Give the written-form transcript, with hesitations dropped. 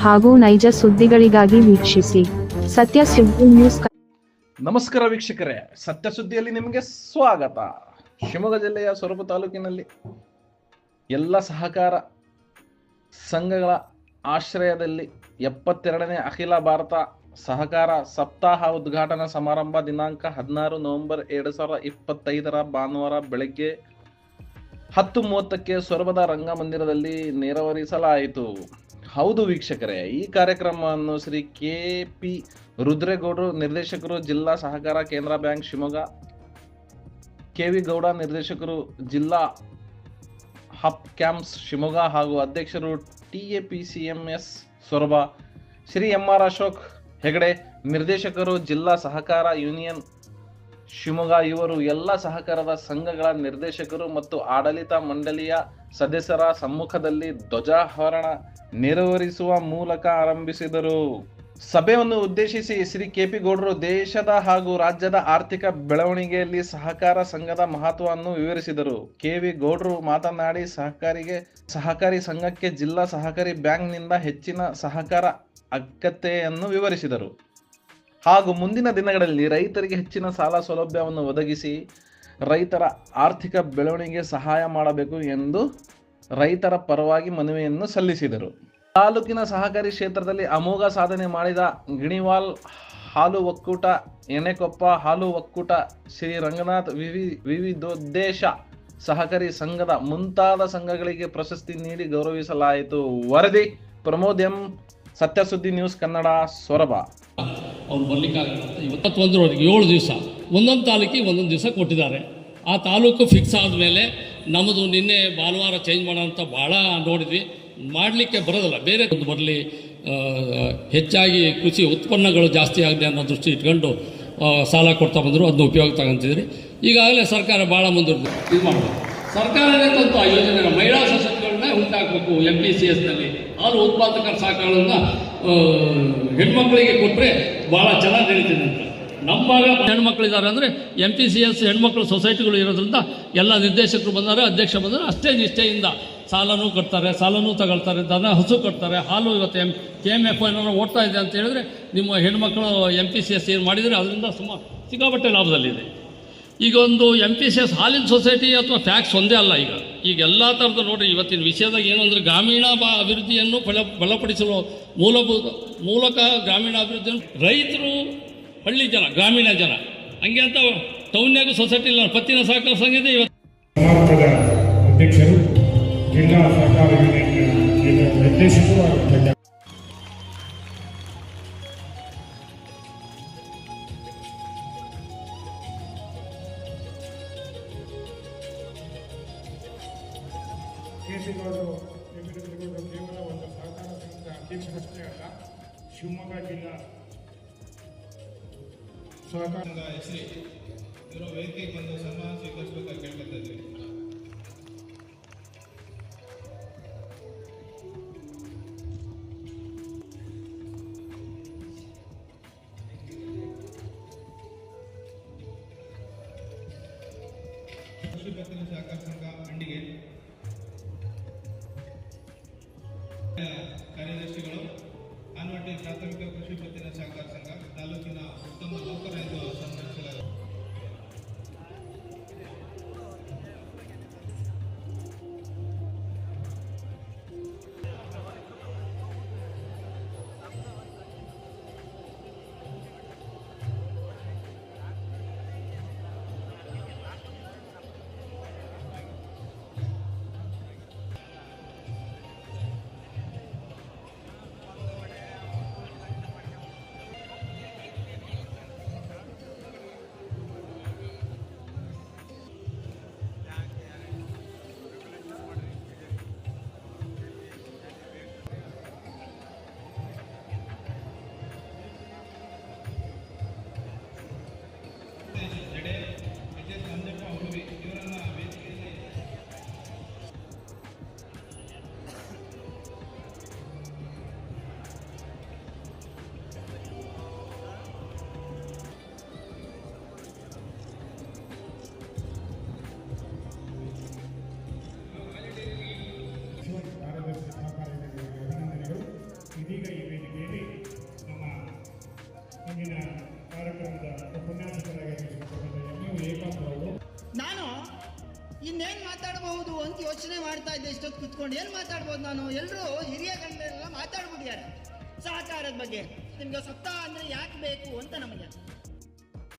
ಹಾಗೂ ನೈಜ ಸುದ್ದಿಗಳಿಗಾಗಿ ವೀಕ್ಷಿಸಿ ಸತ್ಯ ಸುದ್ದಿ ನ್ಯೂಸ್. ನಮಸ್ಕಾರ ವೀಕ್ಷಕರೇ, ಸತ್ಯ ಸುದ್ದಿಯಲ್ಲಿ ನಿಮಗೆ ಸ್ವಾಗತ. ಶಿವಮೊಗ್ಗ ಜಿಲ್ಲೆಯ ಸೊರಬ ತಾಲೂಕಿನಲ್ಲಿ ಎಲ್ಲ ಸಹಕಾರ ಸಂಘಗಳ ಆಶ್ರಯದಲ್ಲಿ 72ನೇ ಅಖಿಲ ಭಾರತ ಸಹಕಾರ ಸಪ್ತಾಹ ಉದ್ಘಾಟನಾ ಸಮಾರಂಭ ದಿನಾಂಕ 16 ನವೆಂಬರ್ 2025 ಭಾನುವಾರ ಬೆಳಗ್ಗೆ 10:30ಕ್ಕೆ ಸೊರಬದ ರಂಗಮಂದಿರದಲ್ಲಿ ನೆರವೇರಿಸಲಾಯಿತು. ಹೌದು ವೀಕ್ಷಕರೇ, ಈ ಕಾರ್ಯಕ್ರಮವನ್ನು ಶ್ರೀ ಕೆ.ಪಿ. ರುದ್ರೇಗೌಡರು, ನಿರ್ದೇಶಕರು, ಜಿಲ್ಲಾ ಸಹಕಾರ ಕೇಂದ್ರ ಬ್ಯಾಂಕ್ ಶಿವಮೊಗ್ಗ, ಕೆ.ವಿ. ಗೌಡ, ನಿರ್ದೇಶಕರು, ಜಿಲ್ಲಾ ಹಬ್ ಕ್ಯಾಂಪ್ಸ್ ಶಿವಮೊಗ್ಗ ಹಾಗೂ ಅಧ್ಯಕ್ಷರು TAPCMS ಸೊರಬ, ಶ್ರೀ MR ಅಶೋಕ್ ಹೆಗಡೆ, ನಿರ್ದೇಶಕರು, ಜಿಲ್ಲಾ ಸಹಕಾರ ಯೂನಿಯನ್ ಶಿವಮೊಗ್ಗ ಇವರು ಎಲ್ಲ ಸಹಕಾರದ ಸಂಘಗಳ ನಿರ್ದೇಶಕರು ಮತ್ತು ಆಡಳಿತ ಮಂಡಳಿಯ ಸದಸ್ಯರ ಸಮ್ಮುಖದಲ್ಲಿ ಧ್ವಜಾರೋಹಣ ನೆರವೇರಿಸುವ ಮೂಲಕ ಆರಂಭಿಸಿದರು. ಸಭೆಯನ್ನು ಉದ್ದೇಶಿಸಿ ಶ್ರೀ ಕೆ.ಪಿ. ಗೌಡರು ದೇಶದ ಹಾಗೂ ರಾಜ್ಯದ ಆರ್ಥಿಕ ಬೆಳವಣಿಗೆಯಲ್ಲಿ ಸಹಕಾರ ಸಂಘದ ಮಹತ್ವವನ್ನು ವಿವರಿಸಿದರು. ಕೆ.ವಿ. ಗೌಡರು ಮಾತನಾಡಿ ಸಹಕಾರಿ ಸಂಘಕ್ಕೆ ಜಿಲ್ಲಾ ಸಹಕಾರಿ ಬ್ಯಾಂಕ್ನಿಂದ ಹೆಚ್ಚಿನ ಸಹಕಾರ ಅಗತ್ಯತೆಯನ್ನು ವಿವರಿಸಿದರು ಹಾಗೂ ಮುಂದಿನ ದಿನಗಳಲ್ಲಿ ರೈತರಿಗೆ ಹೆಚ್ಚಿನ ಸಾಲ ಸೌಲಭ್ಯವನ್ನು ಒದಗಿಸಿ ರೈತರ ಆರ್ಥಿಕ ಬೆಳವಣಿಗೆಗೆ ಸಹಾಯ ಮಾಡಬೇಕು ಎಂದು ರೈತರ ಪರವಾಗಿ ಮನವಿಯನ್ನು ಸಲ್ಲಿಸಿದರು. ತಾಲೂಕಿನ ಸಹಕಾರಿ ಕ್ಷೇತ್ರದಲ್ಲಿ ಅಮೋಘ ಸಾಧನೆ ಮಾಡಿದ ಗಿಣಿವಾಲ್ ಹಾಲು ಒಕ್ಕೂಟ, ಎನೆಕೊಪ್ಪ ಹಾಲು ಒಕ್ಕೂಟ, ಶ್ರೀ ರಂಗನಾಥ್ ವಿವಿಧೋದ್ದೇಶ ಸಹಕಾರಿ ಸಂಘದ ಮುಂತಾದ ಸಂಘಗಳಿಗೆ ಪ್ರಶಸ್ತಿ ನೀಡಿ ಗೌರವಿಸಲಾಯಿತು. ವರದಿ ಪ್ರಮೋದ್ ಎಂ, ಸತ್ಯ ಸುದ್ದಿ ನ್ಯೂಸ್ ಕನ್ನಡ, ಸೊರಬ. ಅವ್ರು ಬರಲಿಕ್ಕಾಗಲ್ಲ ಅಂತ ಇವತ್ತು 7 ದಿವಸ ಒಂದೊಂದು ತಾಲೂಕಿಗೆ ಒಂದೊಂದು ದಿವಸ ಕೊಟ್ಟಿದ್ದಾರೆ. ಆ ತಾಲೂಕು ಫಿಕ್ಸ್ ಆದಮೇಲೆ ನಮ್ಮದು ನಿನ್ನೆ ಭಾನುವಾರ ಚೇಂಜ್ ಮಾಡೋಂಥ ಭಾಳ ನೋಡಿದ್ವಿ. ಮಾಡಲಿಕ್ಕೆ ಬರೋದಲ್ಲ, ಬೇರೆ ಒಂದು ಬರಲಿ, ಹೆಚ್ಚಾಗಿ ಕೃಷಿ ಉತ್ಪನ್ನಗಳು ಜಾಸ್ತಿ ಆಗಲಿ ಅನ್ನೋ ದೃಷ್ಟಿ ಇಟ್ಕೊಂಡು ಸಾಲ ಕೊಡ್ತಾ ಬಂದರು. ಅದನ್ನ ಉಪಯೋಗ ತಗೊಂತಿದ್ರಿ. ಈಗಾಗಲೇ ಸರ್ಕಾರ ಭಾಳ ಮುಂದುವರೆದು ಇದು ಮಾಡಬೇಕು. ಸರ್ಕಾರನೇ ತಂತು ಆ ಯೋಜನೆ ಮಹಿಳಾ ಸಶಕ್ತೀಕರಣ ಉಂಟಾಗಬೇಕು. MPCSನಲ್ಲಿ ಹಾಲು ಉತ್ಪಾದಕರ ಸಹಕಾರವನ್ನು ಹೆಣ್ಮಕ್ಳಿಗೆ ಕೊಟ್ಟರೆ ಭಾಳ ಚೆನ್ನಾಗಿ ನಡೀತಿದೆ ಅಂತ. ನಮ್ಮ ಭಾಗ ಹೆಣ್ಮಕ್ಳಿದ್ದಾರೆ ಅಂದರೆ MPCS ಹೆಣ್ಮಕ್ಳು ಸೊಸೈಟಿಗಳು ಇರೋದ್ರಿಂದ ಎಲ್ಲ ನಿರ್ದೇಶಕರು ಬಂದರೆ, ಅಧ್ಯಕ್ಷ ಬಂದರೆ ಅಷ್ಟೇ ನಿಷ್ಠೆಯಿಂದ ಸಾಲನೂ ಕಟ್ತಾರೆ, ಸಾಲನೂ ತಗೊಳ್ತಾರೆ, ದನ ಹಸು ಕಟ್ತಾರೆ. ಹಾಲು ಇವತ್ತು KMF ಏನಾದ್ರು ಓಡ್ತಾ ಇದೆ ಅಂತ ಹೇಳಿದ್ರೆ ನಿಮ್ಮ ಹೆಣ್ಮಕ್ಳು MPCS ಏನು ಮಾಡಿದರೆ ಅದರಿಂದ ಸುಮಾರು ಸಿಕ್ಕಾಪಟ್ಟೆ ಲಾಭದಲ್ಲಿದೆ. ಈಗ ಒಂದು MPCS ಹಾಲಿನ ಸೊಸೈಟಿ ಅಥವಾ ಟ್ಯಾಕ್ಸ್ ಒಂದೇ ಅಲ್ಲ, ಈಗ ಎಲ್ಲ ಥರದ್ದು ನೋಡಿ. ಇವತ್ತಿನ ವಿಷಯದಾಗ ಏನು ಅಂದರೆ ಗ್ರಾಮೀಣ ಅಭಿವೃದ್ಧಿಯನ್ನು ಬಲಪಡಿಸುವ ಮೂಲಕ ಗ್ರಾಮೀಣ ಅಭಿವೃದ್ಧಿಯನ್ನು ರೈತರು, ಹಳ್ಳಿ ಜನ, ಗ್ರಾಮೀಣ ಜನ ಹಂಗೆ ಅಂತ ಟೌನ್ಯಾಗೂ ಸೊಸೈಟಿ ಇಲ್ಲ. ಪತ್ತಿನ ಸಹಕಾರ ಸಂಘ ಇದೆ. ಇವತ್ತು ಅಧ್ಯಕ್ಷರು, ಜಿಲ್ಲಾ ಸಹಕಾರ ಯೂನಿಯನ್ ನಿರ್ದೇಶಕರು ಕೇವಲ ಒಂದು ಸಹಕಾರ ಸಂಘದ ಅಧ್ಯಕ್ಷರಷ್ಟೇ ಅಲ್ಲ, ಶಿವಮೊಗ್ಗ ಜಿಲ್ಲಾ ಸಹಕಾರ ಹೆಸರಿ ಇವರು ವೇದಿಕೆಗೆ ಬಂದು ಸನ್ಮಾನ ಸ್ವೀಕರಿಸಬೇಕಾಗಿ ಕೇಳ್ಕೊತಾ ಇದ್ದೀವಿ. ಕೃಷಿ ಪತ್ತಿನ ಸಹಕಾರ ಸಂಘ ಮಂಡಿಗೆ ಕಾರ್ಯದರ್ಶಿಗಳು, ಆನ್ವಟ್ಟಿ ಪ್ರಾಥಮಿಕ ಕೃಷಿ ಪತ್ತಿನ ಸಹಕಾರ ಸಂಘ ತಾಲೂಕಿನ ಉತ್ತಮ ನೌಕರ ಎಂದು ಸನ್ಮಾನಿಸಲಾಗಿದೆ. ಇನ್ನೇನು ಮಾತಾಡಬಹುದು ಅಂತ ಯೋಚನೆ ಮಾಡ್ತಾ ಇದ್ದೆ. ಇಷ್ಟೊತ್ತು ಕುತ್ಕೊಂಡು ಏನು ಮಾತಾಡ್ಬೋದು ನಾನು? ಎಲ್ಲರೂ ಹಿರಿಯ ಗಣ್ಯರೆಲ್ಲ ಮಾತಾಡ್ಬಿಟ್ಟಿದ್ದಾರೆ ಸಹಕಾರದ ಬಗ್ಗೆ. ನಿಮ್ಗೆ ಸತ್ತ ಅಂದರೆ ಯಾಕೆ ಬೇಕು ಅಂತ ನಮಗೆ